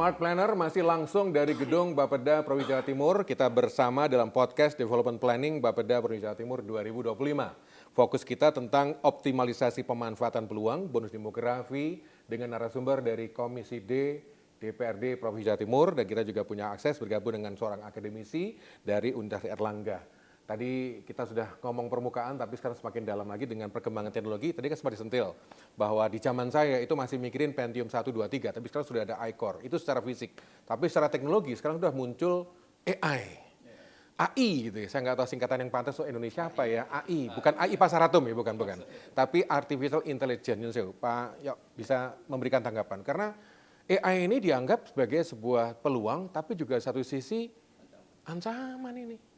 Smart Planner masih langsung dari gedung Bapeda Provinsi Jawa Timur. Kita bersama dalam podcast Development Planning Bapeda Provinsi Jawa Timur 2025. Fokus kita tentang optimalisasi pemanfaatan peluang bonus demografi dengan narasumber dari Komisi D DPRD Provinsi Jawa Timur, dan kita juga punya akses bergabung dengan seorang akademisi dari Universitas Airlangga. Tadi kita sudah ngomong permukaan, tapi sekarang semakin dalam lagi dengan perkembangan teknologi. Tadi kan sempat disentil bahwa di zaman saya itu masih mikirin Pentium 1, 2, 3, tapi sekarang sudah ada iCore, itu secara fisik. Tapi secara teknologi sekarang sudah muncul AI. AI gitu ya, saya nggak tahu singkatan yang pantas untuk Indonesia apa ya, AI, bukan AI pasar atom ya, bukan. Tapi Artificial Intelligence, Pak Yok bisa memberikan tanggapan. Karena AI ini dianggap sebagai sebuah peluang, tapi juga satu sisi ancaman ini.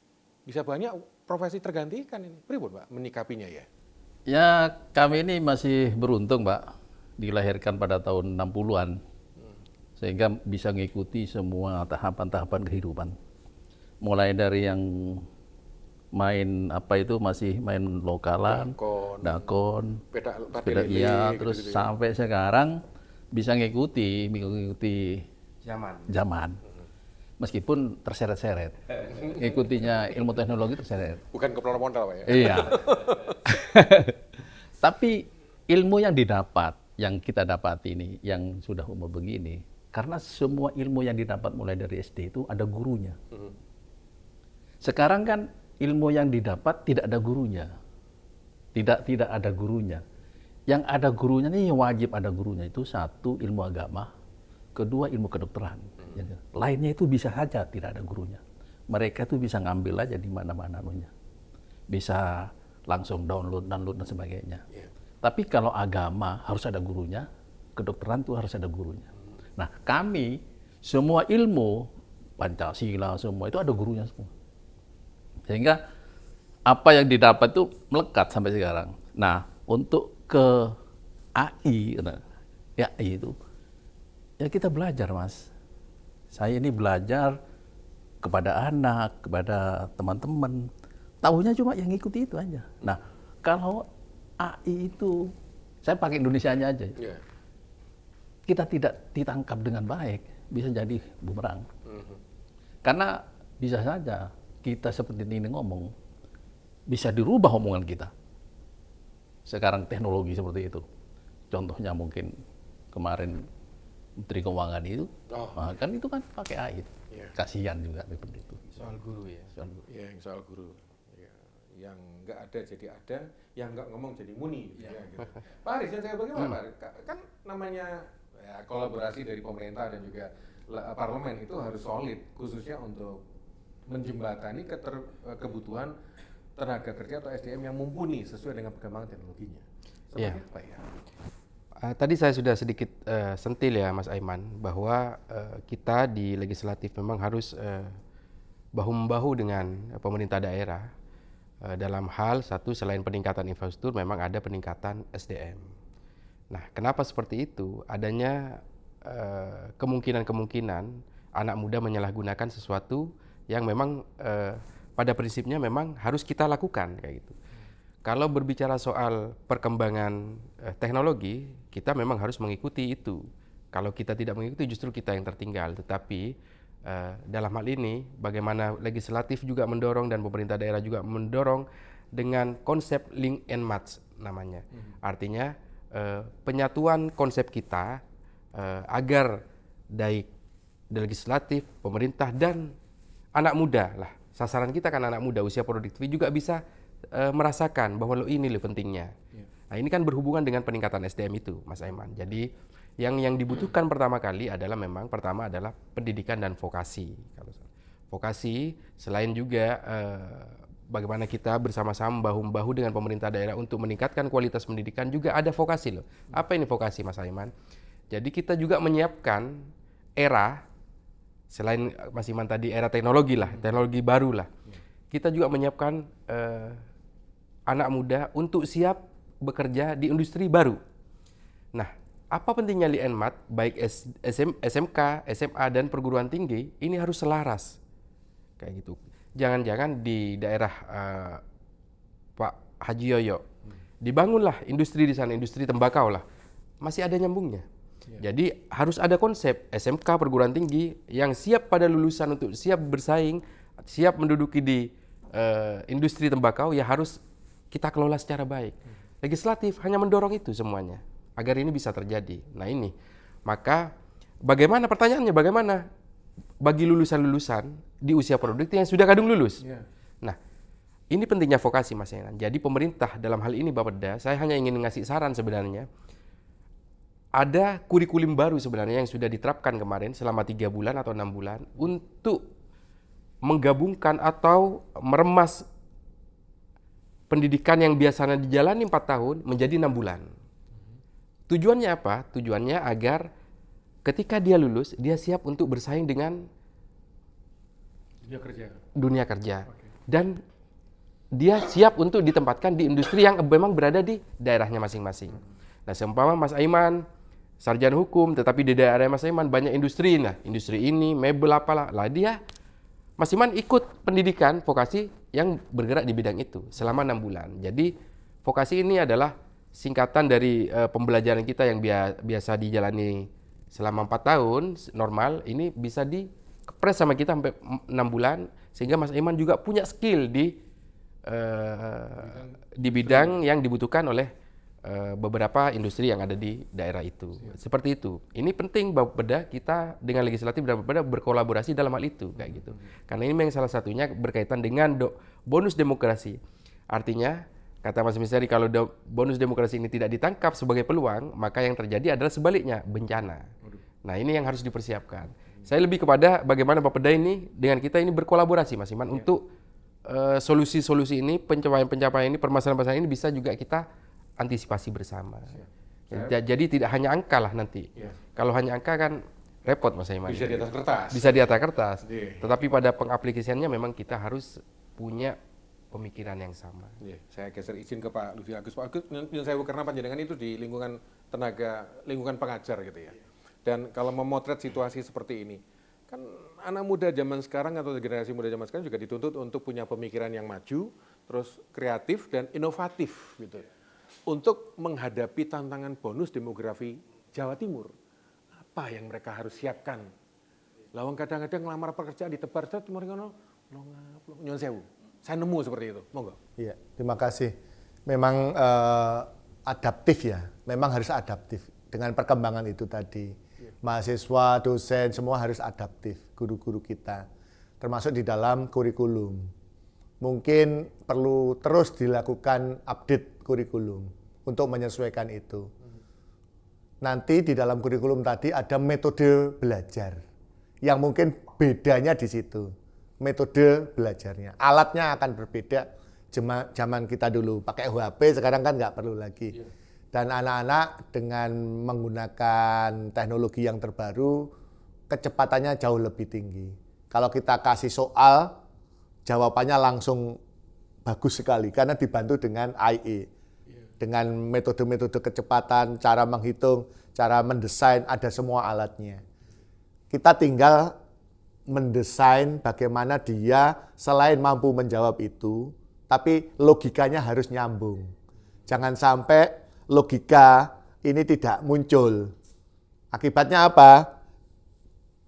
Bisa banyak profesi tergantikan ini. Pripun Pak menyikapinya ya? Ya, kami ini masih beruntung Pak, dilahirkan pada tahun 60-an. Sehingga bisa mengikuti semua tahapan-tahapan kehidupan. Mulai dari yang main masih main lokalan, dakon, sepeda iya, terus gitu, sampai sekarang bisa mengikuti zaman. Meskipun terseret-seret, ngikutinya ilmu teknologi terseret. Bukan keperluan modal Pak ya? Iya. Tapi ilmu yang didapat, yang kita dapat ini, yang sudah umur begini, karena semua ilmu yang didapat mulai dari SD itu ada gurunya. Sekarang kan ilmu yang didapat tidak ada gurunya. Tidak ada gurunya. Yang ada gurunya ini wajib ada gurunya itu satu ilmu agama, kedua ilmu kedokteran. Lainnya itu bisa saja tidak ada gurunya. Mereka itu bisa ngambil aja di mana-mana anunya. Bisa langsung download dan sebagainya. Tapi kalau agama harus ada gurunya, kedokteran itu harus ada gurunya. Nah, kami semua ilmu Pancasila semua itu ada gurunya semua. Sehingga apa yang didapat itu melekat sampai sekarang. Nah, untuk ke AI itu ya kita belajar Mas. Saya ini belajar kepada anak, kepada teman-teman. Tahunya cuma yang ngikuti itu aja. Nah, kalau AI itu, saya pakai Indonesianya aja. Kita tidak ditangkap dengan baik, bisa jadi bumerang. Karena bisa saja kita seperti ini ngomong, bisa dirubah omongan kita. Sekarang teknologi seperti itu. Contohnya mungkin kemarin Menteri Keuangan itu, kan itu kan pakai AI. Kasihan juga seperti itu. Soal guru ya? Soal guru. Ya. Yang nggak ada jadi ada, yang nggak ngomong jadi muni. Gitu. Pak Aris, saya bagaimana Pak? Kan namanya ya, kolaborasi dari pemerintah dan juga parlemen itu harus solid, khususnya untuk menjembatani kebutuhan tenaga kerja atau SDM yang mumpuni sesuai dengan perkembangan teknologinya. Seperti apa ya? Tadi saya sudah sedikit sentil ya Mas Aiman, bahwa kita di legislatif memang harus bahu-membahu dengan pemerintah daerah dalam hal satu, selain peningkatan infrastruktur memang ada peningkatan SDM. Nah, kenapa seperti itu? Adanya kemungkinan-kemungkinan anak muda menyalahgunakan sesuatu yang memang pada prinsipnya memang harus kita lakukan kayak gitu. Kalau berbicara soal perkembangan teknologi, kita memang harus mengikuti itu. Kalau kita tidak mengikuti, justru kita yang tertinggal. Tetapi dalam hal ini, bagaimana legislatif juga mendorong dan pemerintah daerah juga mendorong dengan konsep link and match namanya. Artinya penyatuan konsep kita agar dari legislatif, pemerintah dan anak muda lah. Sasaran kita kan anak muda usia produktif juga bisa merasakan bahwa ini loh pentingnya. Nah, ini kan berhubungan dengan peningkatan SDM itu, Mas Aiman. Jadi yang dibutuhkan pertama adalah pendidikan dan vokasi. Vokasi selain juga bagaimana kita bersama-sama bahu-membahu dengan pemerintah daerah untuk meningkatkan kualitas pendidikan, juga ada vokasi loh. Apa ini vokasi, Mas Aiman? Jadi kita juga menyiapkan era, selain Mas Iman tadi era teknologi lah, teknologi baru lah. Kita juga menyiapkan anak muda untuk siap bekerja di industri baru. Nah, apa pentingnya LINMAT, baik SMK, SMA, dan perguruan tinggi, ini harus selaras. Kayak gitu. Jangan-jangan di daerah Pak Haji Yoyo, dibangunlah industri di sana, industri tembakau lah. Masih ada nyambungnya. Jadi harus ada konsep SMK perguruan tinggi yang siap pada lulusan untuk siap bersaing, siap menduduki di industri tembakau, ya harus kita kelola secara baik. Legislatif hanya mendorong itu semuanya agar ini bisa terjadi. Nah ini, maka bagaimana pertanyaannya, bagaimana bagi lulusan-lulusan di usia produktif yang sudah kadung lulus? Nah, ini pentingnya vokasi Mas Enan. Jadi pemerintah dalam hal ini Bapeda, saya hanya ingin ngasih saran sebenarnya. Ada kurikulum baru sebenarnya yang sudah diterapkan kemarin selama 3 bulan atau 6 bulan untuk menggabungkan atau meremas pendidikan yang biasanya dijalani 4 tahun menjadi 6 bulan. Tujuannya apa? Tujuannya agar ketika dia lulus, dia siap untuk bersaing dengan dunia kerja. Dan dia siap untuk ditempatkan di industri yang memang berada di daerahnya masing-masing. Nah, seumpama Mas Aiman sarjana hukum, tetapi di daerah Mas Aiman banyak industri, nah industri ini, mebel apalah, lah dia Mas Iman ikut pendidikan vokasi yang bergerak di bidang itu selama 6 bulan. Jadi vokasi ini adalah singkatan dari pembelajaran kita yang biasa dijalani selama 4 tahun normal, ini bisa dikepres sama kita sampai 6 bulan, sehingga Mas Aiman juga punya skill di bidang yang dibutuhkan oleh beberapa industri yang ada di daerah itu. Seperti itu. Ini penting Bapeda kita dengan legislatif dan Bapeda berkolaborasi dalam hal itu kayak gitu. Karena ini memang salah satunya berkaitan dengan bonus demokrasi. Artinya kata Mas Misteri, kalau bonus demokrasi ini tidak ditangkap sebagai peluang, maka yang terjadi adalah sebaliknya, bencana. Nah, ini yang harus dipersiapkan. Saya lebih kepada bagaimana Bapeda ini dengan kita ini berkolaborasi Mas Iman untuk solusi-solusi ini, pencapaian-pencapaian ini, permasalahan-permasalahan ini bisa juga kita antisipasi bersama. Jadi tidak hanya angka lah nanti. Kalau hanya angka kan repot Mas Aiman. Bisa di atas kertas. Bisa di atas kertas. Tetapi pada pengaplikasiannya memang kita harus punya pemikiran yang sama. Saya geser izin ke Pak Lutfi Agus. Pak Agus, nyun sewu karena panjenengan itu di lingkungan lingkungan pengajar gitu ya. Dan kalau memotret situasi seperti ini, kan anak muda zaman sekarang atau generasi muda zaman sekarang juga dituntut untuk punya pemikiran yang maju, terus kreatif dan inovatif gitu. Untuk menghadapi tantangan bonus demografi Jawa Timur, apa yang mereka harus siapkan? Lawang kadang-kadang ngelamar pekerjaan di tebar mereka nyun sewu. Saya nemu seperti itu, monggo. Iya, terima kasih. Memang adaptif ya, memang harus adaptif dengan perkembangan itu tadi. Mahasiswa, dosen, semua harus adaptif, guru-guru kita, termasuk di dalam kurikulum. Mungkin perlu terus dilakukan update kurikulum untuk menyesuaikan itu. Nanti di dalam kurikulum tadi ada metode belajar yang mungkin bedanya di situ. Metode belajarnya, alatnya akan berbeda. Zaman kita dulu pakai HP, sekarang kan nggak perlu lagi. Dan anak-anak dengan menggunakan teknologi yang terbaru, kecepatannya jauh lebih tinggi. Kalau kita kasih soal, jawabannya langsung bagus sekali karena dibantu dengan AI. Dengan metode-metode kecepatan, cara menghitung, cara mendesain, ada semua alatnya. Kita tinggal mendesain bagaimana dia selain mampu menjawab itu, tapi logikanya harus nyambung. Jangan sampai logika ini tidak muncul. Akibatnya apa?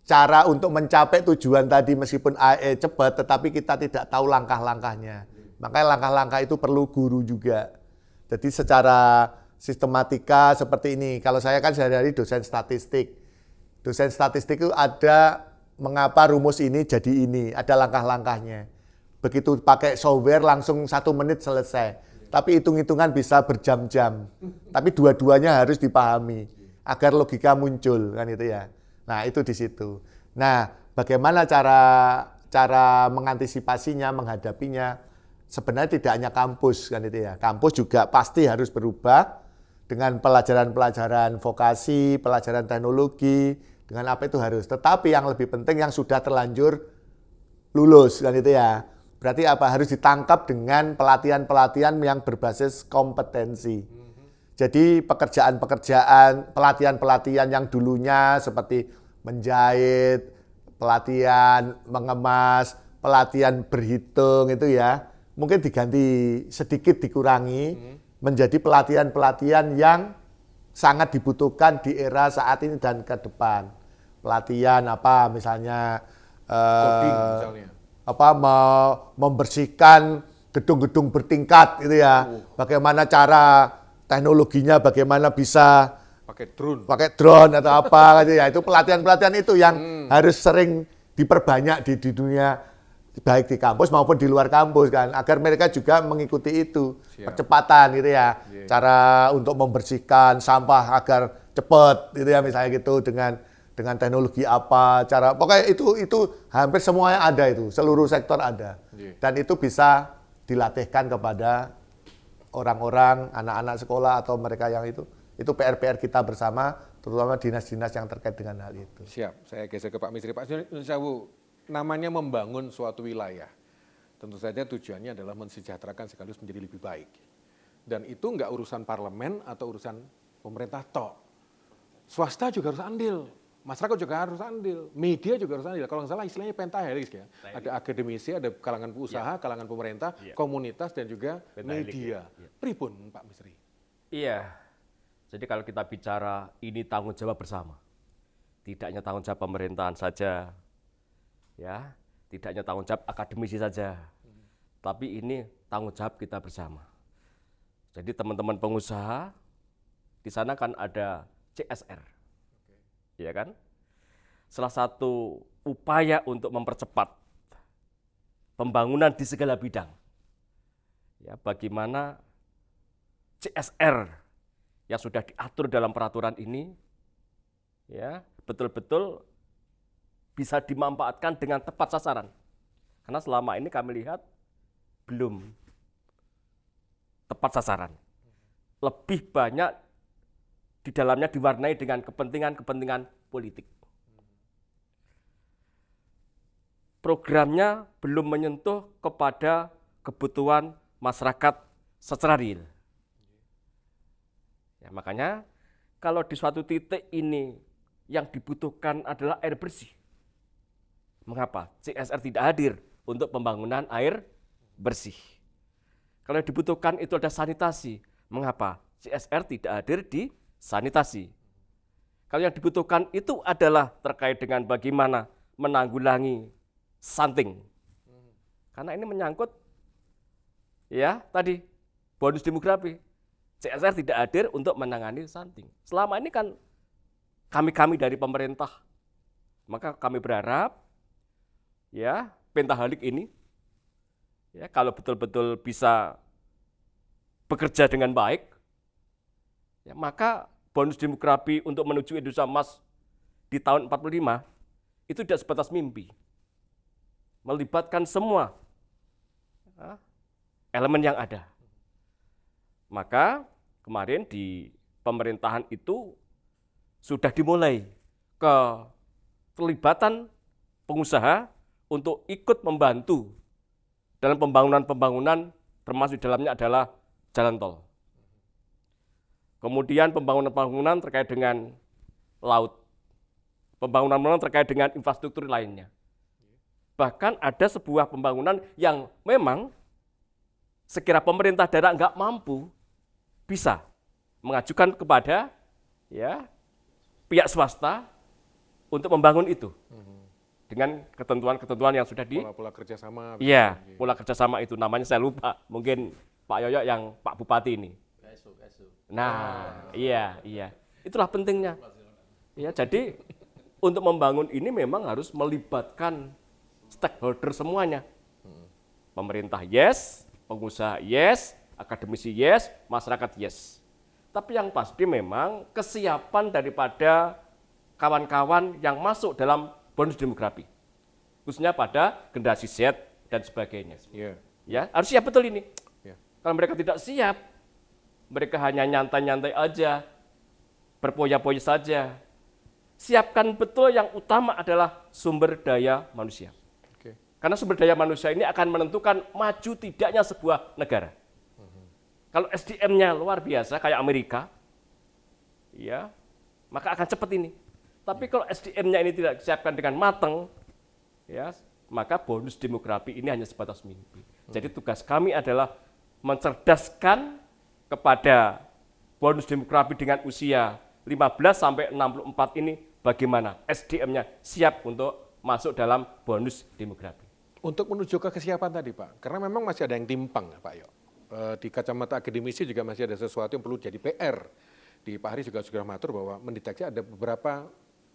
Cara untuk mencapai tujuan tadi meskipun AI cepat, tetapi kita tidak tahu langkah-langkahnya. Makanya langkah-langkah itu perlu guru juga. Jadi secara sistematika seperti ini. Kalau saya kan sehari-hari dosen statistik. Dosen statistik itu ada mengapa rumus ini jadi ini, ada langkah-langkahnya. Begitu pakai software langsung 1 menit selesai. Tapi hitung-hitungan bisa berjam-jam. Tapi dua-duanya harus dipahami agar logika muncul kan itu ya. Nah, itu di situ. Nah, bagaimana cara mengantisipasinya, menghadapinya? Sebenarnya tidak hanya kampus kan itu ya. Kampus juga pasti harus berubah dengan pelajaran-pelajaran vokasi, pelajaran teknologi, dengan apa itu harus. Tetapi yang lebih penting yang sudah terlanjur lulus kan itu ya. Berarti apa? Harus ditangkap dengan pelatihan-pelatihan yang berbasis kompetensi. Jadi pekerjaan-pekerjaan, pelatihan-pelatihan yang dulunya seperti menjahit, pelatihan mengemas, pelatihan berhitung itu ya, mungkin diganti sedikit dikurangi menjadi pelatihan-pelatihan yang sangat dibutuhkan di era saat ini dan ke depan. Pelatihan apa misalnya Coding misalnya. membersihkan gedung-gedung bertingkat gitu ya. Bagaimana cara teknologinya, bagaimana bisa pakai drone atau apa gitu ya. Itu pelatihan-pelatihan itu yang harus sering diperbanyak di dunia, baik di kampus maupun di luar kampus kan, agar mereka juga mengikuti itu. Percepatan gitu ya. Cara untuk membersihkan sampah agar cepat gitu ya, misalnya gitu dengan teknologi apa, cara pokoknya itu hampir semuanya ada, itu seluruh sektor ada. Dan itu bisa dilatihkan kepada orang-orang, anak-anak sekolah atau mereka yang itu PR-PR kita bersama, terutama dinas-dinas yang terkait dengan hal itu. Siap, saya geser ke Pak Misri. Pak Nusawu, namanya membangun suatu wilayah, tentu saja tujuannya adalah mensejahterakan sekaligus menjadi lebih baik. Dan itu nggak urusan parlemen atau urusan pemerintah tok. Swasta juga harus andil, masyarakat juga harus andil, media juga harus andil. Kalau nggak salah istilahnya pentahelix ya. Ada akademisi, ada kalangan pengusaha, kalangan pemerintah, komunitas dan juga media. Pripun Pak Misri? Iya. Jadi kalau kita bicara ini tanggung jawab bersama, tidak hanya tanggung jawab pemerintahan saja, ya, tidak hanya tanggung jawab akademisi saja, tapi ini tanggung jawab kita bersama. Jadi teman-teman pengusaha di sana kan ada CSR, ya kan? Salah satu upaya untuk mempercepat pembangunan di segala bidang, ya, bagaimana CSR yang sudah diatur dalam peraturan ini, ya, betul-betul bisa dimanfaatkan dengan tepat sasaran. Karena selama ini kami lihat belum tepat sasaran. Lebih banyak di dalamnya diwarnai dengan kepentingan-kepentingan politik. Programnya belum menyentuh kepada kebutuhan masyarakat secara real. Ya, makanya kalau di suatu titik ini yang dibutuhkan adalah air bersih. Mengapa CSR tidak hadir untuk pembangunan air bersih? Kalau yang dibutuhkan itu ada sanitasi, mengapa CSR tidak hadir di sanitasi? Kalau yang dibutuhkan itu adalah terkait dengan bagaimana menanggulangi stunting. Karena ini menyangkut, ya tadi, bonus demografi. CSR tidak hadir untuk menangani stunting. Selama ini kan kami dari pemerintah, maka kami berharap, ya, pentahalik ini, ya, kalau betul-betul bisa bekerja dengan baik, ya, maka bonus demografi untuk menuju Indonesia Emas di tahun 45 itu tidak sebatas mimpi, melibatkan semua elemen yang ada. Maka kemarin di pemerintahan itu sudah dimulai keterlibatan pengusaha untuk ikut membantu dalam pembangunan-pembangunan, termasuk di dalamnya adalah jalan tol. Kemudian pembangunan-pembangunan terkait dengan laut, pembangunan-pembangunan terkait dengan infrastruktur lainnya. Bahkan ada sebuah pembangunan yang memang sekira pemerintah daerah nggak mampu, bisa mengajukan kepada, ya, pihak swasta untuk membangun itu dengan ketentuan-ketentuan yang sudah Pola kerjasama. Iya, pola kerjasama itu namanya saya lupa, mungkin Pak Yoyo yang Pak Bupati ini. Nah, iya, itulah pentingnya. Ya, jadi untuk membangun ini memang harus melibatkan stakeholder semuanya. Pemerintah yes, pengusaha yes, akademisi yes, masyarakat yes. Tapi yang pasti memang kesiapan daripada kawan-kawan yang masuk dalam bonus demografi, khususnya pada generasi Z dan sebagainya. Ya, harus siap betul ini. Kalau mereka tidak siap, mereka hanya nyantai-nyantai aja, berpoya-poya saja. Siapkan betul, yang utama adalah sumber daya manusia. Karena sumber daya manusia ini akan menentukan maju tidaknya sebuah negara. Kalau SDM-nya luar biasa kayak Amerika, ya, maka akan cepat ini. Tapi kalau SDM-nya ini tidak disiapkan dengan matang, ya, maka bonus demografi ini hanya sebatas mimpi. Jadi tugas kami adalah mencerdaskan kepada bonus demografi dengan usia 15 sampai 64 ini bagaimana SDM-nya siap untuk masuk dalam bonus demografi? Untuk menuju ke kesiapan tadi Pak, karena memang masih ada yang timpang Pak Yo. Di kacamata akademisi juga masih ada sesuatu yang perlu jadi PR. Di Pak Hari juga sudah mengatur bahwa mendeteksi ada beberapa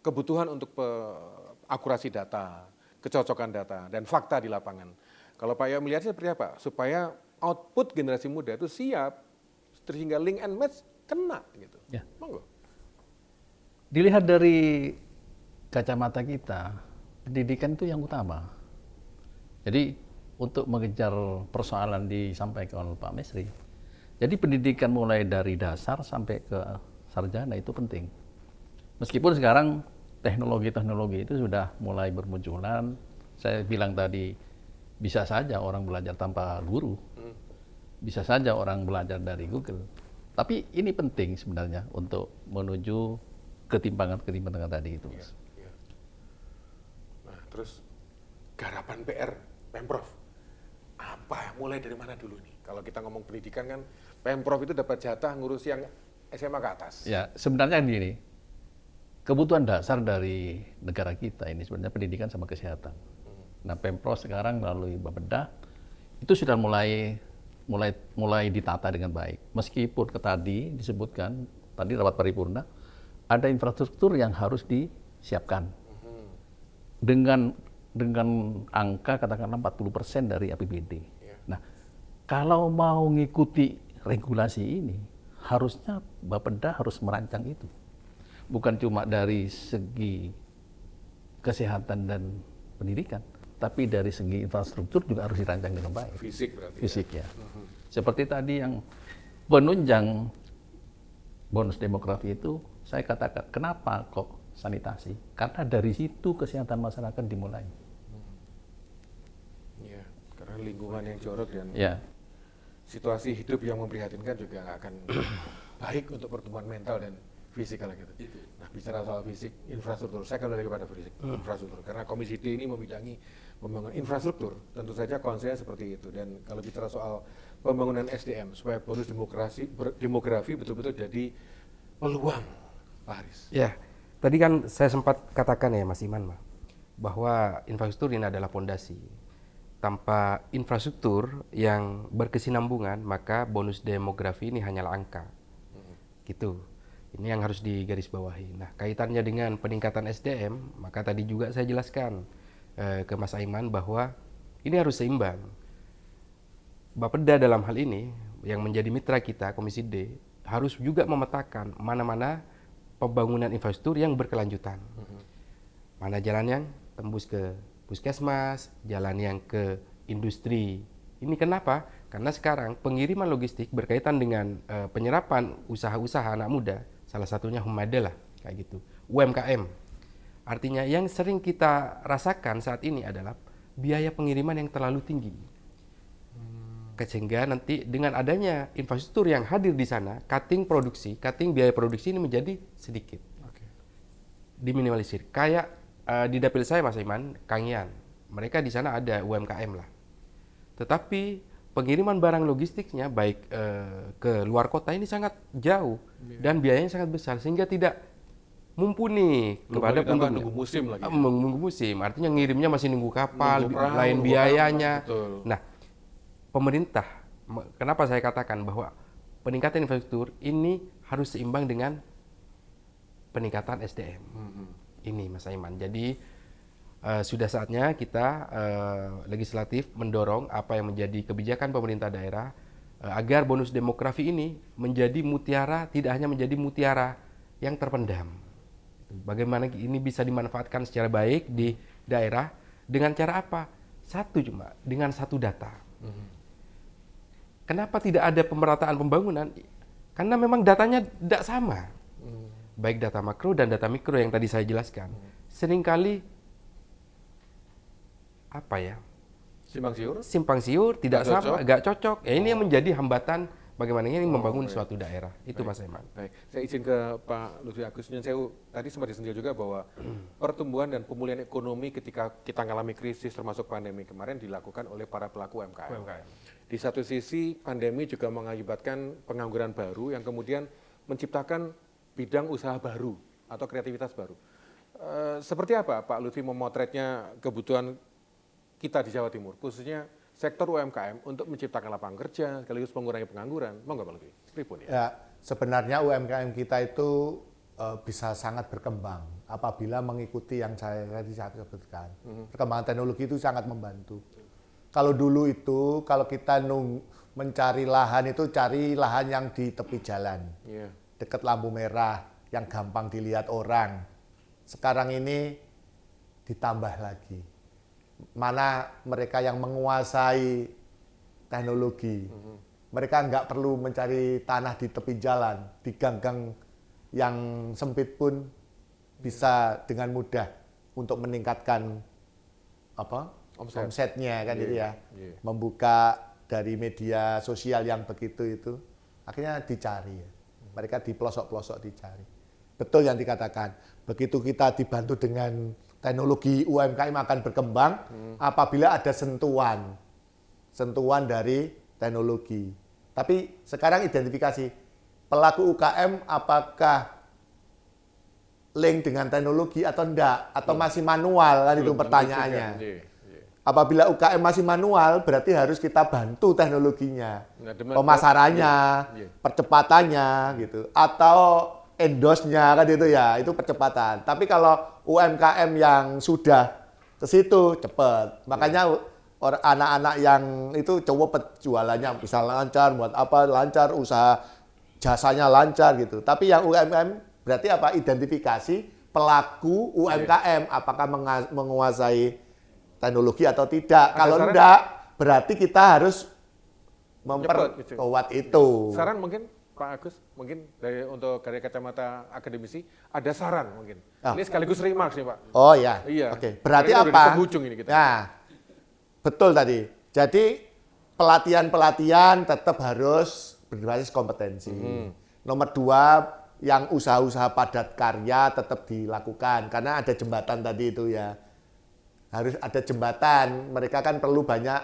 kebutuhan untuk akurasi data, kecocokan data, dan fakta di lapangan. Kalau Pak Yo melihatnya seperti apa? Supaya output generasi muda itu siap, sehingga link and match kena gitu. Ya. Monggo. Dilihat dari kacamata kita, pendidikan itu yang utama. Jadi untuk mengejar persoalan disampaikan oleh Pak Mesri, jadi pendidikan mulai dari dasar sampai ke sarjana itu penting. Meskipun sekarang teknologi-teknologi itu sudah mulai bermunculan, saya bilang tadi bisa saja orang belajar tanpa guru, bisa saja orang belajar dari Google. Tapi ini penting sebenarnya untuk menuju ketimpangan-ketimpangan tadi itu. Iya, iya. Nah, terus garapan PR Pemprov apa? Mulai dari mana dulu nih? Kalau kita ngomong pendidikan kan Pemprov itu dapat jatah ngurus yang SMA ke atas. Ya, sebenarnya gini, kebutuhan dasar dari negara kita ini sebenarnya pendidikan sama kesehatan. Nah, Pemprov sekarang melalui Bapeda itu sudah mulai ditata dengan baik. Meskipun tadi disebutkan, tadi rapat paripurna, ada infrastruktur yang harus disiapkan. Dengan angka katakanlah 40% dari APBD. Nah, kalau mau ngikuti regulasi ini, harusnya Bapeda harus merancang itu. Bukan cuma dari segi kesehatan dan pendidikan, tapi dari segi infrastruktur juga harus dirancang dengan baik. Fisik berarti. Fisik ya. Seperti tadi yang penunjang bonus demografi itu, saya katakan kenapa kok sanitasi? Karena dari situ kesehatan masyarakat dimulai. Iya, karena lingkungan yang jorok dan Ya, situasi hidup yang memprihatinkan juga nggak akan baik untuk pertumbuhan mental dan fisik kalau gitu. Nah, bicara soal fisik, infrastruktur, saya kembali kepada fisik, infrastruktur. Karena Komisi D ini membidangi pembangunan infrastruktur, tentu saja konsepnya seperti itu. Dan kalau bicara soal pembangunan SDM, supaya bonus demografi betul-betul jadi peluang, Pak Haris. Ya, tadi kan saya sempat katakan ya Mas Iman, bahwa infrastruktur ini adalah fondasi. Tanpa infrastruktur yang berkesinambungan, maka bonus demografi ini hanyalah angka. Gitu. Ini yang harus digarisbawahi. Nah, kaitannya dengan peningkatan SDM, maka tadi juga saya jelaskan ke Mas Aiman bahwa ini harus seimbang. Bapeda dalam hal ini yang menjadi mitra kita Komisi D harus juga memetakan mana-mana pembangunan infrastruktur yang berkelanjutan. Mana jalan yang tembus ke puskesmas, jalan yang ke industri. Ini kenapa? Karena sekarang pengiriman logistik berkaitan dengan penyerapan usaha-usaha anak muda, salah satunya Humada lah, kayak gitu. UMKM. Artinya yang sering kita rasakan saat ini adalah biaya pengiriman yang terlalu tinggi. Sehingga nanti dengan adanya infrastruktur yang hadir di sana, cutting biaya produksi ini menjadi sedikit. Diminimalisir. Kayak di dapil saya Mas Iman, Kangian. Mereka di sana ada UMKM lah. Tetapi pengiriman barang logistiknya baik ke luar kota ini sangat jauh dan biayanya sangat besar sehingga tidak mumpuni kepada penduduk. Nunggu musim lagi. Menunggu musim, artinya ngirimnya masih nunggu kapal, Nunggu perahu, lain nunggu biayanya. betul. Nah, pemerintah, kenapa saya katakan bahwa peningkatan infrastruktur ini harus seimbang dengan peningkatan SDM. Ini Mas Aiman. Jadi sudah saatnya kita legislatif mendorong apa yang menjadi kebijakan pemerintah daerah agar bonus demografi ini menjadi mutiara, tidak hanya menjadi mutiara yang terpendam. Bagaimana ini bisa dimanfaatkan secara baik di daerah dengan cara apa? Dengan satu data. Kenapa tidak ada pemerataan pembangunan? Karena memang datanya tidak sama. Baik data makro dan data mikro yang tadi saya jelaskan. Seringkali simpang siur tidak sama, nggak cocok. Ya, ini yang menjadi hambatan bagaimana ini membangun suatu daerah. Itu Mas Aiman. Baik, saya izin ke Pak Lutfi Agus Nyun Sewu. Tadi sempat disentil juga bahwa pertumbuhan dan pemulihan ekonomi ketika kita mengalami krisis termasuk pandemi kemarin dilakukan oleh para pelaku UMKM. Di satu sisi pandemi juga mengakibatkan pengangguran baru yang kemudian menciptakan bidang usaha baru atau kreativitas baru. Seperti apa Pak Lutfi memotretnya kebutuhan kita di Jawa Timur, khususnya sektor UMKM untuk menciptakan lapangan kerja sekaligus mengurangi pengangguran? Monggo Pak Lutfi. Pripun ya? Ya, sebenarnya UMKM kita itu bisa sangat berkembang apabila mengikuti yang saya tadi sebutkan. Perkembangan teknologi itu sangat membantu. Kalau dulu itu, kalau kita mencari lahan itu cari lahan yang di tepi jalan, dekat lampu merah, yang gampang dilihat orang. Sekarang ini ditambah lagi. Mana mereka yang menguasai teknologi, mereka nggak perlu mencari tanah di tepi jalan, di gang-gang yang sempit pun bisa dengan mudah untuk meningkatkan omsetnya kan itu ya. Membuka dari media sosial yang begitu itu akhirnya dicari ya. Mereka di pelosok-pelosok dicari. Betul yang dikatakan. Begitu kita dibantu dengan teknologi, UMKM akan berkembang apabila ada sentuhan dari teknologi. Tapi sekarang identifikasi pelaku UKM apakah link dengan teknologi atau enggak, atau masih manual kan itu pertanyaannya. Apabila UKM masih manual, berarti harus kita bantu teknologinya, pemasarannya, percepatannya gitu, atau endorse-nya kan itu ya, itu percepatan. Tapi kalau UMKM yang sudah ke situ cepat, makanya anak-anak yang itu coba jualannya bisa lancar, buat apa lancar, usaha jasanya lancar gitu. Tapi yang UMKM berarti apa? Identifikasi pelaku UMKM, apakah menguasai teknologi atau tidak. Kalau enggak, berarti kita harus memperkuat itu. Saran mungkin Pak Agus, mungkin untuk dari kacamata akademisi, ada saran mungkin. Ini sekaligus remarks nih Pak. Oh ya, iya. Oke. Berarti udah apa? di penghujung ini kita. Nah, betul tadi. Jadi pelatihan-pelatihan tetap harus berbasis kompetensi. Nomor 2, yang usaha-usaha padat karya tetap dilakukan karena ada jembatan tadi itu ya. Harus ada jembatan. Mereka kan perlu banyak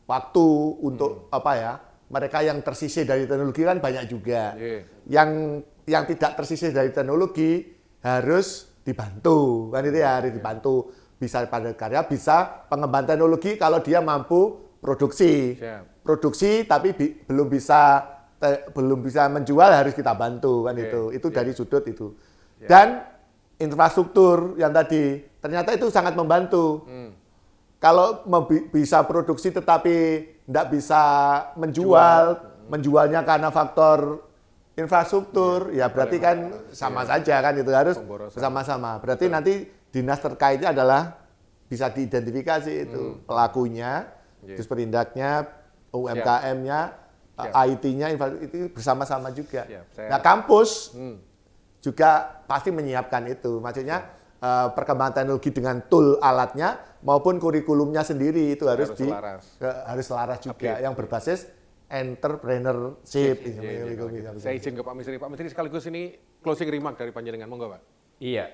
waktu untuk apa ya? Mereka yang tersisih dari teknologi kan banyak juga. Yang tidak tersisih dari teknologi harus dibantu kan itu ya, harus dibantu. Bisa padat karya, bisa pengembangan teknologi kalau dia mampu produksi. Produksi tapi belum bisa menjual harus kita bantu kan itu. Itu dari sudut itu. Dan infrastruktur yang tadi ternyata itu sangat membantu. Kalau bisa produksi tetapi tidak bisa menjualnya karena faktor infrastruktur, ya berarti kan sama saja kan itu harus sama-sama. Berarti nanti dinas terkaitnya adalah bisa diidentifikasi itu pelakunya, terus perindaknya, UMKM-nya, IT-nya, itu bersama-sama juga. Nah kampus juga pasti menyiapkan itu, maksudnya perkembangan teknologi dengan tool alatnya maupun kurikulumnya sendiri itu harus selaras juga yang berbasis entrepreneurship. Saya izin ke Pak Menteri. Pak Menteri sekaligus ini closing remark dari panjenengan, monggo Pak. Iya,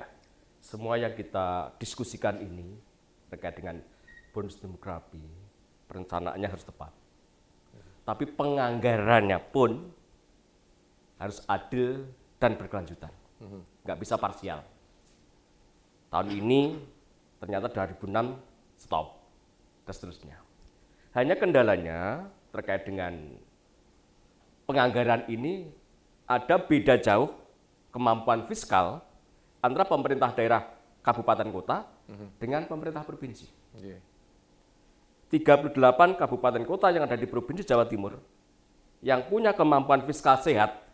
semua yang kita diskusikan ini terkait dengan bonus demografi, perencanaannya harus tepat. Tapi penganggarannya pun harus adil dan berkelanjutan. Nggak bisa parsial. Tahun ini ternyata 2006 stop, dan seterusnya. Hanya kendalanya terkait dengan penganggaran ini ada beda jauh kemampuan fiskal antara pemerintah daerah kabupaten kota dengan pemerintah provinsi. 38 kabupaten kota yang ada di Provinsi Jawa Timur yang punya kemampuan fiskal sehat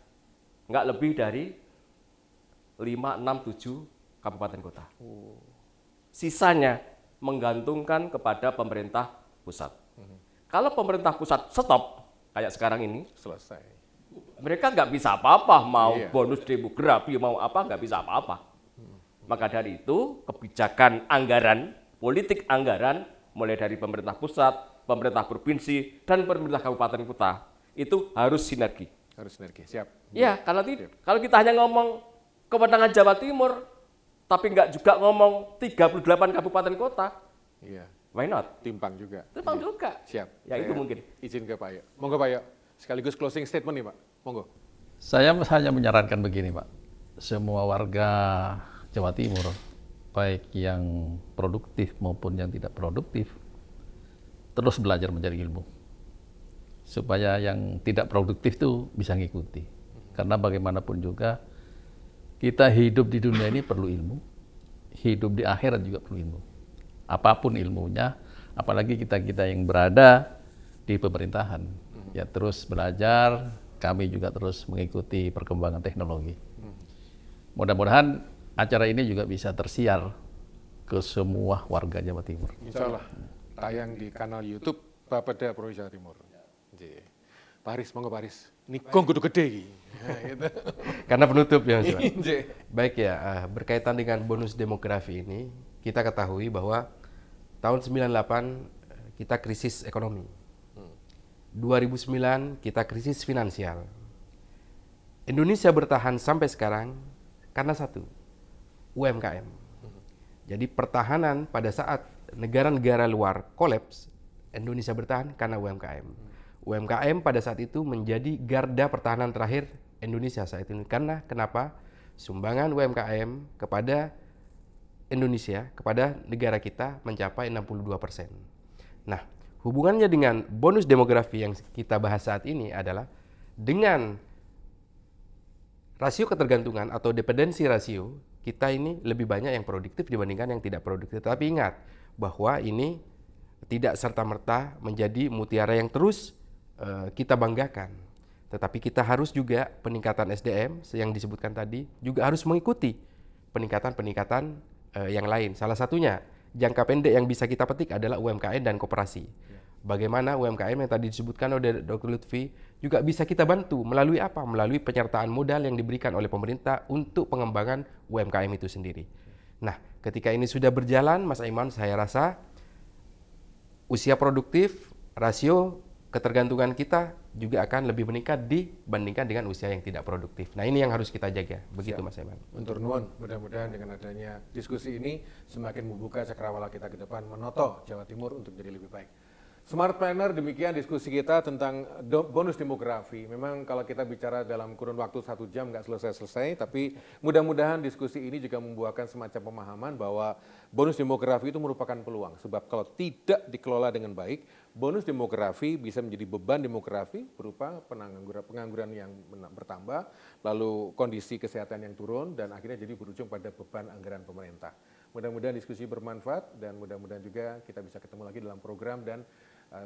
nggak lebih dari 5, 6, 7 kabupaten kota. Sisanya menggantungkan kepada pemerintah pusat. Kalau pemerintah pusat stop, kayak sekarang ini, selesai. Mereka nggak bisa apa-apa, mau bonus demografi, mau apa, nggak bisa apa-apa. Maka dari itu, kebijakan anggaran, politik anggaran, mulai dari pemerintah pusat, pemerintah provinsi, dan pemerintah kabupaten kota, itu harus sinergi. Harus sinergi, siap. Ya, kalau kita hanya ngomong kewenangan Jawa Timur, tapi nggak juga ngomong 38 kabupaten kota, why not? Timpang juga. Timpang juga. Siap. Ya itu mungkin. Izin ke Pak Yo. Monggo Pak Yo. Sekaligus closing statement nih Pak. Monggo. Saya hanya menyarankan begini, Pak. Semua warga Jawa Timur, baik yang produktif maupun yang tidak produktif, terus belajar mencari ilmu. Supaya yang tidak produktif itu bisa ngikuti. Karena bagaimanapun juga, kita hidup di dunia ini perlu ilmu, hidup di akhirat juga perlu ilmu. Apapun ilmunya, apalagi kita-kita yang berada di pemerintahan, ya terus belajar, kami juga terus mengikuti perkembangan teknologi. Mudah-mudahan acara ini juga bisa tersiar ke semua warga Jawa Timur. Insya Allah tayang di kanal YouTube Bapeda Provinsi Jawa Timur. Pak Haris, monggo Pak Haris. Nikong kudu gede iki. Nah, gitu. Karena penutup ya Mas Iwan. Baik ya, berkaitan dengan bonus demografi ini, kita ketahui bahwa tahun 98 kita krisis ekonomi. 2009 kita krisis finansial. Indonesia bertahan sampai sekarang karena satu, UMKM. Jadi pertahanan pada saat negara-negara luar kolaps, Indonesia bertahan karena UMKM. UMKM pada saat itu menjadi garda pertahanan terakhir Indonesia saat ini. Karena kenapa? Sumbangan UMKM kepada Indonesia, kepada negara kita mencapai 62%. Nah, hubungannya dengan bonus demografi yang kita bahas saat ini adalah dengan rasio ketergantungan atau dependensi rasio, kita ini lebih banyak yang produktif dibandingkan yang tidak produktif. Tapi ingat bahwa ini tidak serta-merta menjadi mutiara yang terus kita banggakan. Tetapi kita harus juga peningkatan SDM yang disebutkan tadi juga harus mengikuti peningkatan-peningkatan yang lain. Salah satunya jangka pendek yang bisa kita petik adalah UMKM dan koperasi. Bagaimana UMKM yang tadi disebutkan oleh Dr. Lutfi juga bisa kita bantu melalui apa? Melalui penyertaan modal yang diberikan oleh pemerintah untuk pengembangan UMKM itu sendiri. Nah, ketika ini sudah berjalan, Mas Aiman, saya rasa usia produktif, rasio ketergantungan kita juga akan lebih meningkat dibandingkan dengan usia yang tidak produktif. Nah, ini yang harus kita jaga. Begitu Mas Aiman. Untuk nuwun, mudah-mudahan dengan adanya diskusi ini semakin membuka cakrawala kita ke depan, menoto Jawa Timur untuk jadi lebih baik. Smart Planner, demikian diskusi kita tentang bonus demografi. Memang kalau kita bicara dalam kurun waktu 1 jam nggak selesai-selesai, tapi mudah-mudahan diskusi ini juga membuahkan semacam pemahaman bahwa bonus demografi itu merupakan peluang. Sebab kalau tidak dikelola dengan baik, bonus demografi bisa menjadi beban demografi berupa pengangguran yang bertambah, lalu kondisi kesehatan yang turun, dan akhirnya jadi berujung pada beban anggaran pemerintah. Mudah-mudahan diskusi bermanfaat dan mudah-mudahan juga kita bisa ketemu lagi dalam program dan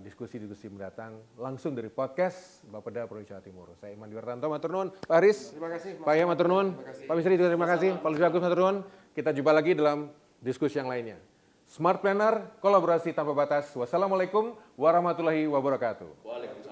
diskusi-diskusi mendatang langsung dari podcast Bapeda Provinsi Jawa Timur. Saya Iman Diwartanto, matur nuwun. Pak Haris, terima kasih. Pak Yaya, matur nuwun. Pak Misri juga terima kasih. Pak Lutfi Agus, matur nuwun. Kita jumpa lagi dalam diskusi yang lainnya. Smart Planner, kolaborasi tanpa batas. Wassalamualaikum warahmatullahi wabarakatuh. Waalaikumsalam.